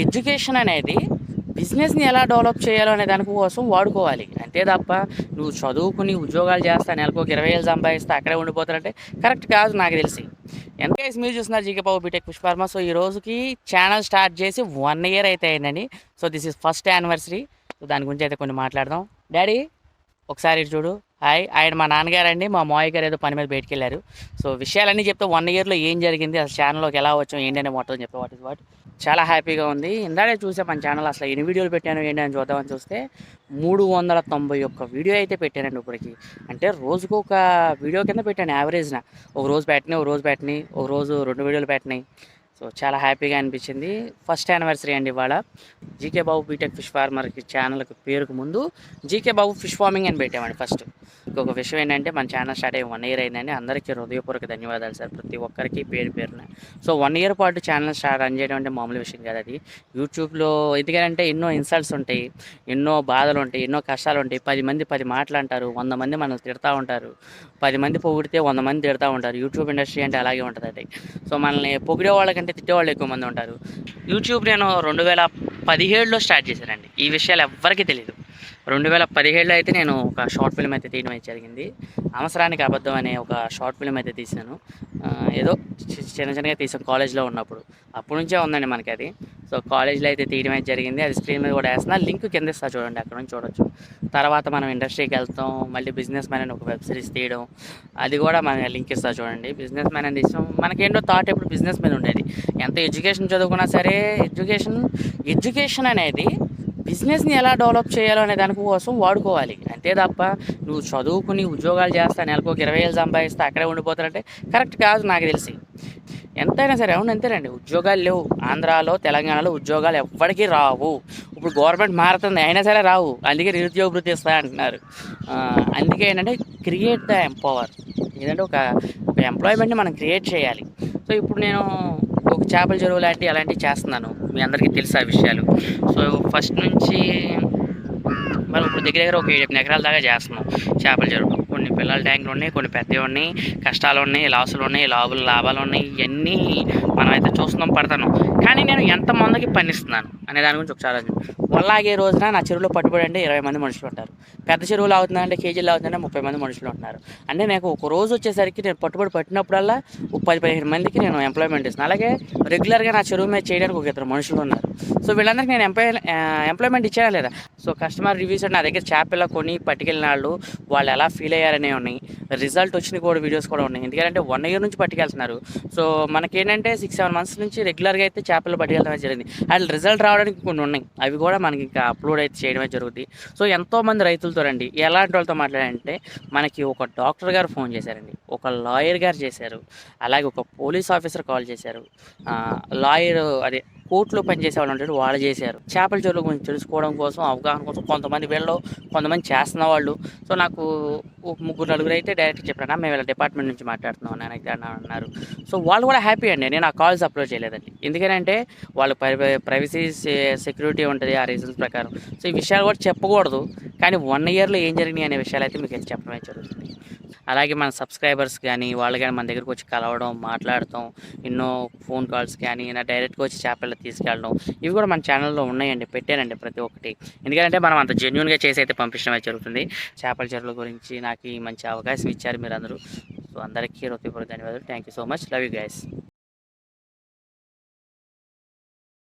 Education అనేది బిజినెస్ని ఎలా డెవలప్ చేయాలో అనే దానికోసం వాడుకోవాలి. అంతే తప్ప నువ్వు చదువుకుని ఉద్యోగాలు చేస్తా నెలకు ఒక 20,000 సంపాదిస్తే అక్కడే ఉండిపోతారంటే కరెక్ట్ కాదు నాకు తెలిసి. ఎంత గైస్ మీరు చూస్తున్నారు జీకే బాబు బీటెక్ పుష్పర్మ. సో ఈ రోజుకి ఛానల్ స్టార్ట్ చేసి 1 ఇయర్ అయితే అయిందండి. So this is first anniversary. So దాని గురించి అయితే కొన్ని మాట్లాడదాం. డాడీ ఒకసారి ఇటు చూడు. హాయ్. ఆయన మా నాన్నగారండి. మా మావయ్య గారు ఏదో పని మీద బయటికి వెళ్ళారు. సో విషయాలన్నీ చెప్తే 1 ఇయర్లో ఏం జరిగింది, అసలు ఛానల్లోకి ఎలా వచ్చాం ఏంటి అని మొత్తం చెప్తే వాట్ ఇస్ వాట్. చాలా హ్యాపీగా ఉంది. ఇందాడే చూసా మన ఛానల్ అసలు ఎన్ని వీడియోలు పెట్టాను ఏంటి అని చూద్దామని చూస్తే 391 వీడియో అయితే పెట్టానండి ఇప్పటికి. అంటే రోజుకు ఒక వీడియో కింద పెట్టాను యావరేజ్న. ఒక రోజు పెట్టినాయి, ఒక రోజు 2 వీడియోలు పెట్టినాయి. సో చాలా హ్యాపీగా అనిపించింది. ఫస్ట్ యానివర్సరీ అండి ఇవాళ. జీకే బాబు బీటెక్ ఫిష్ ఫార్మర్కి ఛానల్కి పేరుకు ముందు జీకే బాబు ఫిష్ ఫార్మింగ్ అని పెట్టామండి ఫస్ట్. ఇంకొక విషయం ఏంటంటే మన ఛానల్ స్టార్ట్ అయ్యి 1 ఇయర్ అయిందండి. అందరికీ హృదయపూర్వక ధన్యవాదాలు సార్, ప్రతి ఒక్కరికి పేరు పేరున. సో 1 ఇయర్ పాటు ఛానల్ రన్ చేయడం అంటే మామూలు విషయం కాదు అది. యూట్యూబ్లో ఎందుకంటే ఎన్నో ఇన్సల్ట్స్ ఉంటాయి, ఎన్నో బాధలు ఉంటాయి, ఎన్నో కష్టాలు ఉంటాయి. 10 మంది 10 మాటలు అంటారు, 100 మంది మనల్ని తిడతా ఉంటారు. 10 మంది పొగిడితే 100 మంది తిడతా ఉంటారు. యూట్యూబ్ ఇండస్ట్రీ అంటే అలాగే ఉంటుంది. సో మనల్ని పొగిడే వాళ్ళకంటే తిట్టేవాళ్ళు ఎక్కువ మంది ఉంటారు. యూట్యూబ్ నేను 2017లో స్టార్ట్ చేశానండి. ఈ విషయాలు ఎవ్వరికీ తెలియదు. 2017లో అయితే నేను ఒక షార్ట్ ఫిల్మ్ అయితే తీయడం అయితే జరిగింది. అవసరానికి అబద్ధం అనే ఒక షార్ట్ ఫిల్మ్ అయితే తీశాను. ఏదో చిన్నగా తీసాను కాలేజ్లో ఉన్నప్పుడు. అప్పటి నుంచే ఉందండి మనకి అది. సో కాలేజ్లో అయితే తీయడం అయితే జరిగింది. అది స్క్రీన్ మీద కూడా వేస్తున్నా, లింక్ కింద ఇస్తా చూడండి, అక్కడ నుంచి చూడొచ్చు. తర్వాత మనం ఇండస్ట్రీకి వెళ్తాం, మళ్ళీ బిజినెస్ మ్యాన్ అని ఒక వెబ్ సిరీస్ తీయడం, అది కూడా మన లింక్ ఇస్తా చూడండి. బిజినెస్ మ్యాన్ అని తీసాం. మనకేంటో థాట్ ఎప్పుడు బిజినెస్ మీద ఉండేది. ఎంత ఎడ్యుకేషన్ చదువుకున్నా సరే ఎడ్యుకేషన్ అనేది బిజినెస్ని ఎలా డెవలప్ చేయాలో అనే దానికోసం వాడుకోవాలి. అంతే తప్ప నువ్వు చదువుకుని ఉద్యోగాలు చేస్తా నెలకు ఒక 20,000 సంపాదిస్తే అక్కడే ఉండిపోతారంటే కరెక్ట్ కాదు నాకు తెలిసి. ఎంతైనా సరే అవును అంతేనండి. ఉద్యోగాలు లేవు ఆంధ్రాలో, తెలంగాణలో ఉద్యోగాలు ఎవ్వడికి రావు. ఇప్పుడు గవర్నమెంట్ మారుతుంది అయినా సరే రావు. అందుకే నిరుద్యోగ వృత్తి ఇస్తా అంటున్నారు. అందుకే ఏంటంటే క్రియేట్ ద ఎంపవర్. ఏదంటే ఒక ఎంప్లాయ్మెంట్ని మనం క్రియేట్ చేయాలి. సో ఇప్పుడు నేను ఒక చేపల చెరువు అలాంటివి చేస్తున్నాను. మీ అందరికీ తెలుసు ఆ విషయాలు. సో ఫస్ట్ నుంచి మనం ఇప్పుడు దగ్గర ఒక 7 ఎకరాల దాకా చేస్తున్నాం చేపల చెరువు. కొన్ని పిల్లల ట్యాంకులు ఉన్నాయి, కొన్ని పెద్దవి ఉన్నాయి, కష్టాలు ఉన్నాయి, లాసులు ఉన్నాయి, లాభాలు ఉన్నాయి. ఇవన్నీ మనమైతే చూస్తున్నాం, పడతాను. కానీ నేను ఎంతమందికి పనిస్తున్నాను అనే దాని గురించి ఒకసారి వల్లాగే రోజున నా చెరువులో పట్టుబడి అంటే 20 మంది మనుషులు ఉంటారు. పెద్ద చెరువులు అవుతుందంటే కేజీలు అవుతుందంటే 30 మంది మనుషులు ఉంటున్నారు. అంటే నాకు ఒక రోజు వచ్చేసరికి నేను పట్టుబడి పట్టినప్పుడల్లా 10-15 మందికి నేను ఎంప్లాయ్మెంట్ ఇస్తున్నాను. అలాగే రెగ్యులర్గా నా చెరువు మీద చేయడానికి ఒక 2 మనుషులు ఉన్నారు. సో వీళ్ళందరికీ నేను ఎంప్లాయ్మెంట్ ఇచ్చానా లేదా? సో కస్టమర్ రివ్యూస్ నా దగ్గర చేపల కొని పట్టుకెళ్ళిన వాళ్ళు ఎలా ఫీల్ అయ్యారనే ఉన్నాయి. రిజల్ట్ వచ్చిన కూడా వీడియోస్ కూడా ఉన్నాయి. ఎందుకంటే 1 ఇయర్ నుంచి పట్టుకెళ్తున్నారు. సో మనకేంటంటే 6-7 మంత్స్ నుంచి రెగ్యులర్గా అయితే చేపలు పట్టుకెళ్ళడం జరిగింది. అండ్ రిజల్ట్ రావడానికి కొన్ని ఉన్నాయి, అవి కూడా మనకి ఇంకా అప్లోడ్ అయితే చేయడమే జరుగుతుంది. సో ఎంతోమంది రైతులతో రండి ఎలాంటి వాళ్ళతో మాట్లాడారంటే మనకి ఒక డాక్టర్ గారు ఫోన్ చేశారండి, ఒక లాయర్ గారు చేశారు, అలాగే ఒక పోలీస్ ఆఫీసర్ కాల్ చేశారు, లాయర్ అదే కోర్టులో పనిచేసే వాళ్ళు ఉంటారు వాళ్ళు చేశారు. చేపల చెరువుల గురించి తెలుసుకోవడం కోసం, అవగాహన కోసం కొంతమంది కొంతమంది చేస్తున్న వాళ్ళు. సో నాకు 3-4 అయితే డైరెక్ట్గా చెప్పాను, మేము ఇలా డిపార్ట్మెంట్ నుంచి మాట్లాడుతున్నాం అని అన్నారు. సో వాళ్ళు కూడా హ్యాపీ అండి. నేను ఆ కాల్స్ అప్లోడ్ చేయలేదండి. ఎందుకంటే వాళ్ళు ప్రైవసీ సెక్యూరిటీ ఉంటుంది ఆ రీజన్స్ ప్రకారం. సో ఈ విషయాలు కూడా చెప్పకూడదు. కానీ 1 ఇయర్లో ఏం జరిగినాయి అనే విషయాలు అయితే మీకు చెప్పడమే జరుగుతుంది. అలాగే మన సబ్స్క్రైబర్స్ కానీ వాళ్ళు కానీ మన దగ్గరకు వచ్చి కలవడం, మాట్లాడటం, ఎన్నో ఫోన్ కాల్స్ కానీ డైరెక్ట్గా వచ్చి చేపలు తీసుకెళ్ళడం, ఇవి కూడా మన ఛానల్లో ఉన్నాయండి, పెట్టానండి ప్రతి ఒక్కటి. ఎందుకంటే మనం అంత జెన్యూన్గా చేసి అయితే పంపించడం అయితే జరుగుతుంది. చేపల చెరువుల గురించి నాకు ఈ మంచి అవకాశం ఇచ్చారు మీరు అందరూ. సో అందరికీ హృదయపూర్వక ధన్యవాదాలు. Thank you so much. Love you guys.